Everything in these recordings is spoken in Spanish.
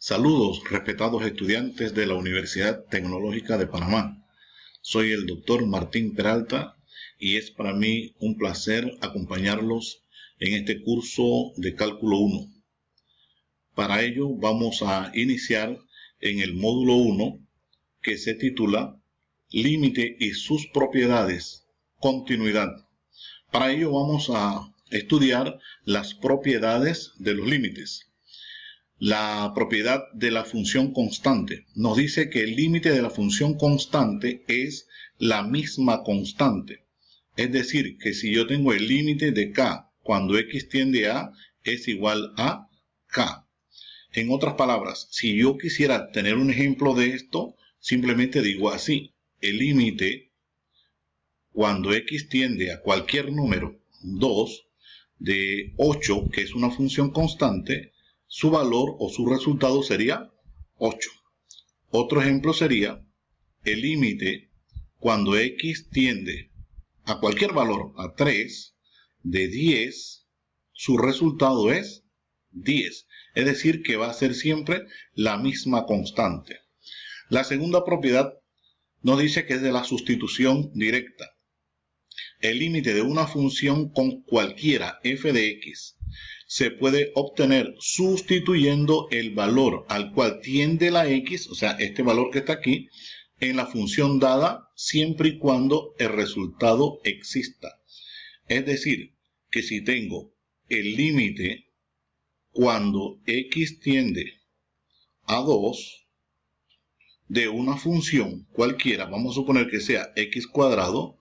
Saludos, respetados estudiantes de la Universidad Tecnológica de Panamá. Soy el doctor Martín Peralta y es para mí un placer acompañarlos en este curso de Cálculo 1. Para ello vamos a iniciar en el módulo 1 que se titula Límite y sus propiedades, continuidad. Para ello vamos a estudiar las propiedades de los límites. La propiedad de la función constante nos dice que el límite de la función constante es la misma constante. Es decir, que si yo tengo el límite de k cuando x tiende a es igual a k. En otras palabras, si yo quisiera tener un ejemplo de esto, simplemente digo así: el límite cuando x tiende a cualquier número 2 de 8, que es una función constante, su valor o su resultado sería 8. Otro ejemplo sería el límite cuando x tiende a cualquier valor, a 3, de 10, su resultado es 10. Es decir, que va a ser siempre la misma constante. La segunda propiedad nos dice que es de la sustitución directa. El límite de una función con cualquiera f de x se puede obtener sustituyendo el valor al cual tiende la x, o sea, este valor que está aquí, en la función dada, siempre y cuando el resultado exista. Es decir, que si tengo el límite cuando x tiende a 2 de una función cualquiera, vamos a suponer que sea x cuadrado,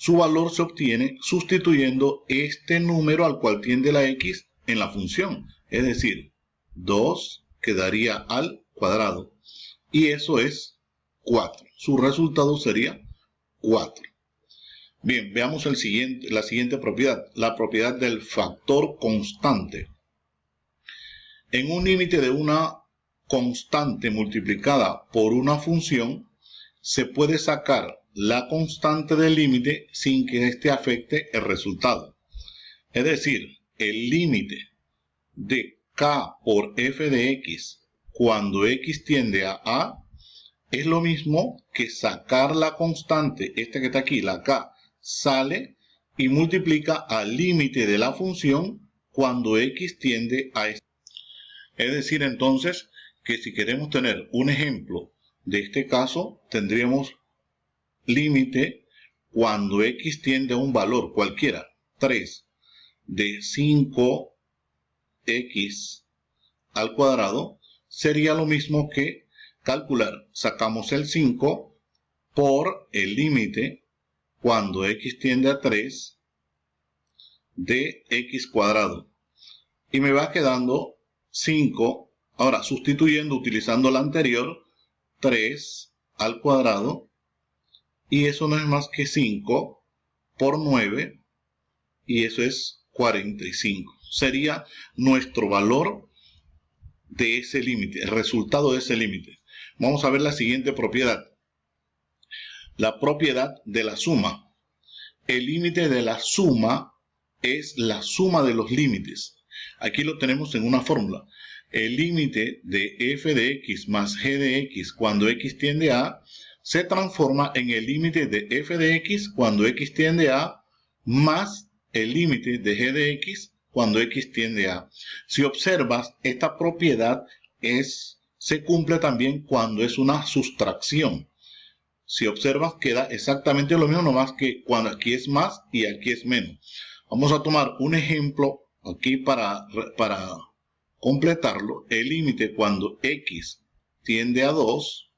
su valor se obtiene sustituyendo este número al cual tiende la x en la función. Es decir, 2 quedaría al cuadrado. Y eso es 4. Su resultado sería 4. Bien, veamos la siguiente propiedad. La propiedad del factor constante. En un límite de una constante multiplicada por una función, se puede sacar la constante del límite sin que éste afecte el resultado. Es decir, el límite de k por f de x cuando x tiende a es lo mismo que sacar la constante, esta que está aquí, la k, sale y multiplica al límite de la función cuando x tiende a este. Es decir, entonces, que si queremos tener un ejemplo de este caso, tendríamos límite cuando x tiende a un valor cualquiera, 3, de 5x al cuadrado, sería lo mismo que calcular, sacamos el 5 por el límite cuando x tiende a 3 de x cuadrado. Y me va quedando 5, ahora sustituyendo, utilizando la anterior, 3 al cuadrado. Y eso no es más que 5 por 9, y eso es 45. Sería nuestro valor de ese límite, el resultado de ese límite. Vamos a ver la siguiente propiedad. La propiedad de la suma. El límite de la suma es la suma de los límites. Aquí lo tenemos en una fórmula. El límite de f de x más g de x cuando x tiende a se transforma en el límite de f de x cuando x tiende a más el límite de g de x cuando x tiende a. Si observas, esta propiedad se cumple también cuando es una sustracción. Si observas, queda exactamente lo mismo, no más que cuando aquí es más y aquí es menos. Vamos a tomar un ejemplo aquí para completarlo. El límite cuando x tiende a 2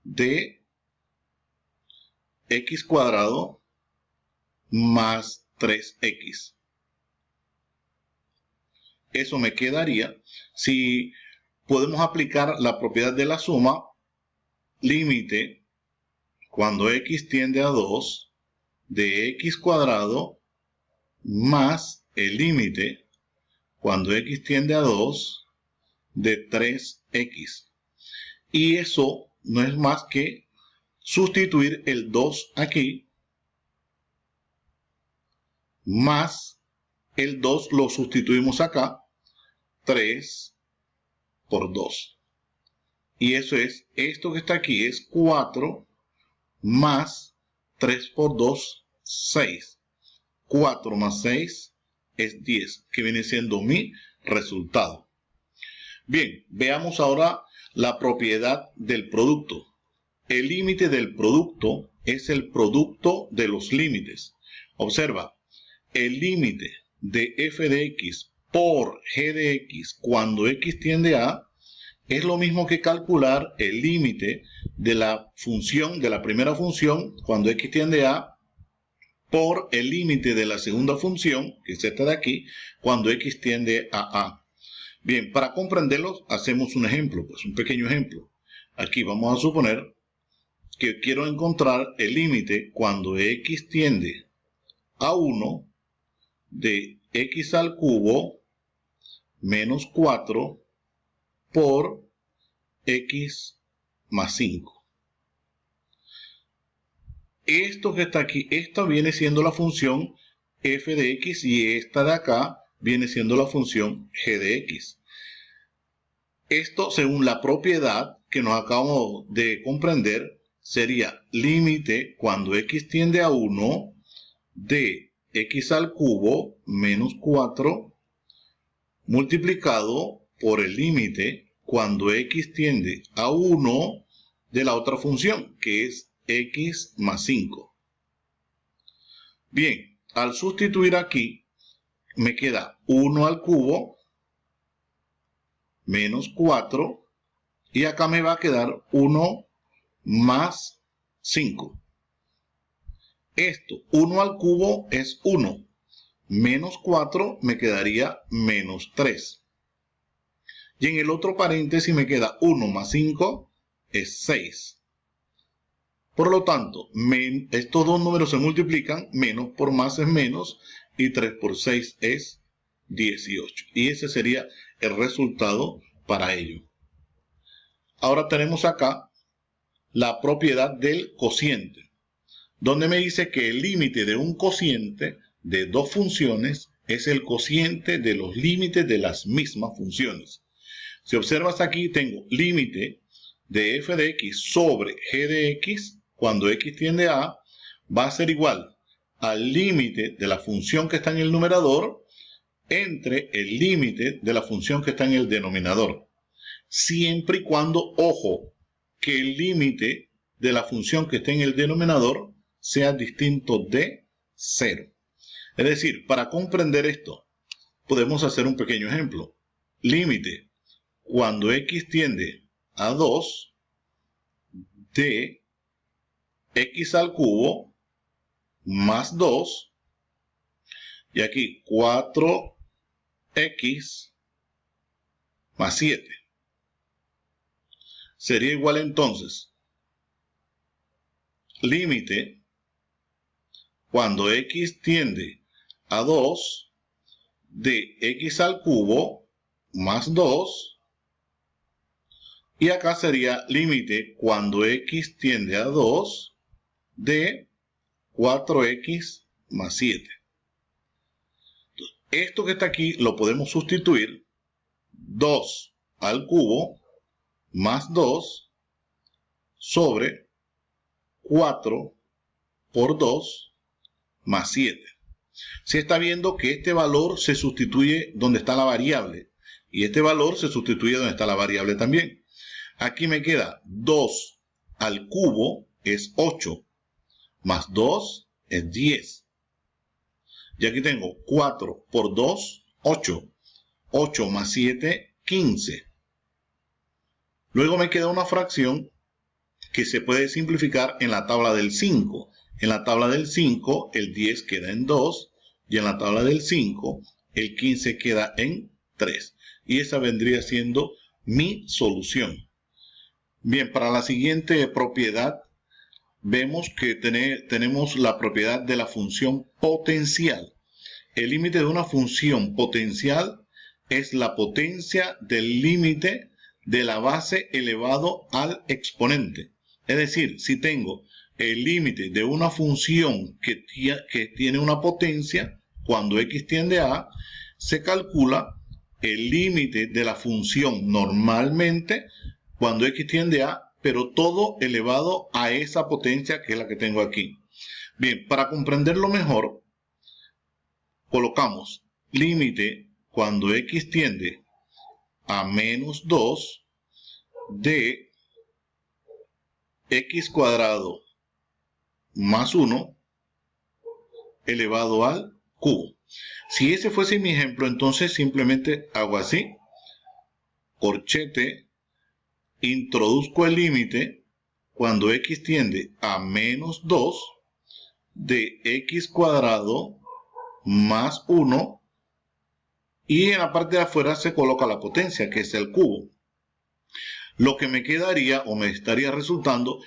de x cuadrado más 3x. Eso me quedaría si podemos aplicar la propiedad de la suma. Límite cuando x tiende a 2 de x cuadrado más el límite cuando x tiende a 2 de 3x. Y eso no es más que sustituir el 2 aquí, más el 2 lo sustituimos acá, 3 por 2. Y eso es, esto que está aquí es 4 más 3 por 2, 6. 4 más 6 es 10, que viene siendo mi resultado. Bien, veamos ahora la propiedad del producto. El límite del producto es el producto de los límites. Observa, el límite de f de x por g de x cuando x tiende a es lo mismo que calcular el límite de la función, de la primera función, cuando x tiende a, por el límite de la segunda función, que es esta de aquí, cuando x tiende a. Bien, para comprenderlo, hacemos un ejemplo, pues un pequeño ejemplo. Aquí vamos a suponer que quiero encontrar el límite cuando x tiende a 1 de x al cubo menos 4 por x más 5. Esto que está aquí, esta viene siendo la función f de x y esta de acá viene siendo la función g de x. Esto, según la propiedad que nos acabamos de comprender, sería límite cuando x tiende a 1 de x al cubo menos 4 multiplicado por el límite cuando x tiende a 1 de la otra función, que es x más 5. Bien, al sustituir aquí, me queda 1 al cubo menos 4 y acá me va a quedar 1 más 5. Esto, 1 al cubo es 1, menos 4 me quedaría menos 3. Y en el otro paréntesis me queda 1 más 5 es 6. Por lo tanto, estos dos números se multiplican, menos por más es menos, y 3 por 6 es 18. Y ese sería el resultado para ello. Ahora tenemos acá la propiedad del cociente, donde me dice que el límite de un cociente de dos funciones es el cociente de los límites de las mismas funciones. Si observas aquí, tengo límite de f de x sobre g de x cuando x tiende a, va a ser igual al límite de la función que está en el numerador entre el límite de la función que está en el denominador. Siempre y cuando, ojo, que el límite de la función que está en el denominador sea distinto de 0. Es decir, para comprender esto, podemos hacer un pequeño ejemplo. Límite cuando x tiende a 2 de x al cubo más 2, y aquí 4x más 7. Sería igual entonces, límite cuando x tiende a 2 de x al cubo más 2, y acá sería límite cuando x tiende a 2 de 4x más 7. Entonces, esto que está aquí lo podemos sustituir. 2 al cubo más 2 sobre 4 por 2 más 7. Se está viendo que este valor se sustituye donde está la variable y este valor se sustituye donde está la variable también. Aquí me queda 2 al cubo es 8 más 2 es 10. Y aquí tengo 4 por 2, 8. 8 más 7, 15. Luego me queda una fracción que se puede simplificar en la tabla del 5. En la tabla del 5 el 10 queda en 2 y en la tabla del 5 el 15 queda en 3. Y esa vendría siendo mi solución. Bien, para la siguiente propiedad vemos que tenemos la propiedad de la función potencial. El límite de una función potencial es la potencia del límite de la base elevado al exponente. Es decir, si tengo el límite de una función que tiene una potencia, cuando x tiende a, se calcula el límite de la función normalmente cuando x tiende a, pero todo elevado a esa potencia que es la que tengo aquí. Bien, para comprenderlo mejor, colocamos límite cuando x tiende a menos 2 de x cuadrado más 1 elevado al cubo. Si ese fuese mi ejemplo, entonces simplemente hago así, corchete, introduzco el límite cuando x tiende a menos 2 de x cuadrado más 1 y en la parte de afuera se coloca la potencia, que es el cubo. Lo que me quedaría o me estaría resultando,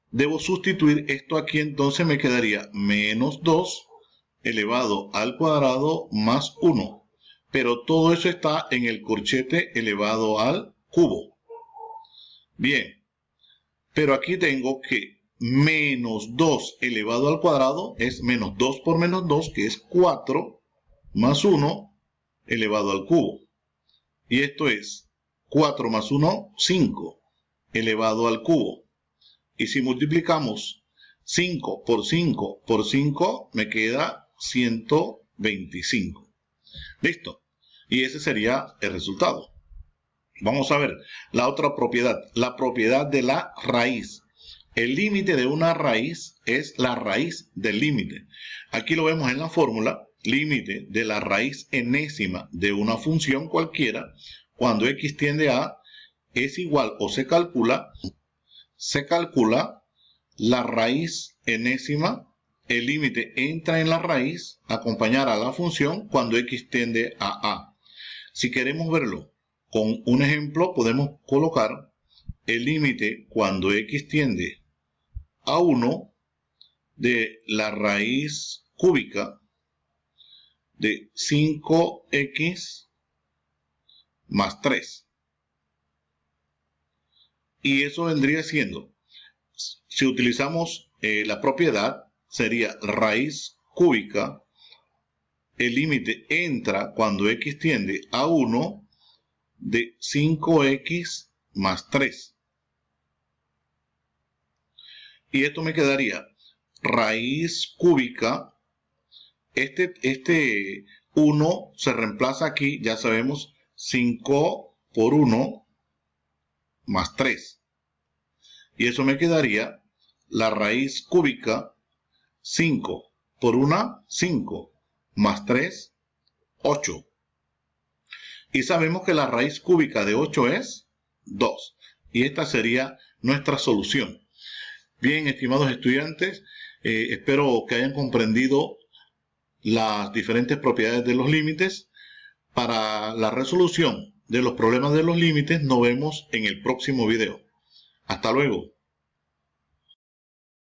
debo sustituir esto aquí, entonces me quedaría menos 2 elevado al cuadrado más 1. Pero todo eso está en el corchete elevado al cubo. Bien, pero aquí tengo que menos 2 elevado al cuadrado es menos 2 por menos 2, que es 4, más 1 elevado al cubo. Y esto es 4 más 1, 5, elevado al cubo. Y si multiplicamos 5 por 5 por 5, me queda 125. Listo. Y ese sería el resultado. Vamos a ver la otra propiedad, la propiedad de la raíz. El límite de una raíz es la raíz del límite. Aquí lo vemos en la fórmula, límite de la raíz enésima de una función cualquiera, cuando x tiende a, es igual o se calcula la raíz enésima, el límite entra en la raíz, acompañar a la función cuando x tiende a. Si queremos verlo con un ejemplo, podemos colocar el límite cuando x tiende a 1 de la raíz cúbica de 5x más 3. Y eso vendría siendo, si utilizamos la propiedad, sería raíz cúbica, el límite entra cuando x tiende a 1 de 5x más 3. Y esto me quedaría raíz cúbica, este 1 se reemplaza aquí, ya sabemos, 5 por 1 más 3. Y eso me quedaría la raíz cúbica, 5 por 1, 5, más 3, 8. Y sabemos que la raíz cúbica de 8 es 2. Y esta sería nuestra solución. Bien, estimados estudiantes, espero que hayan comprendido las diferentes propiedades de los límites. Para la resolución de los problemas de los límites nos vemos en el próximo video. Hasta luego.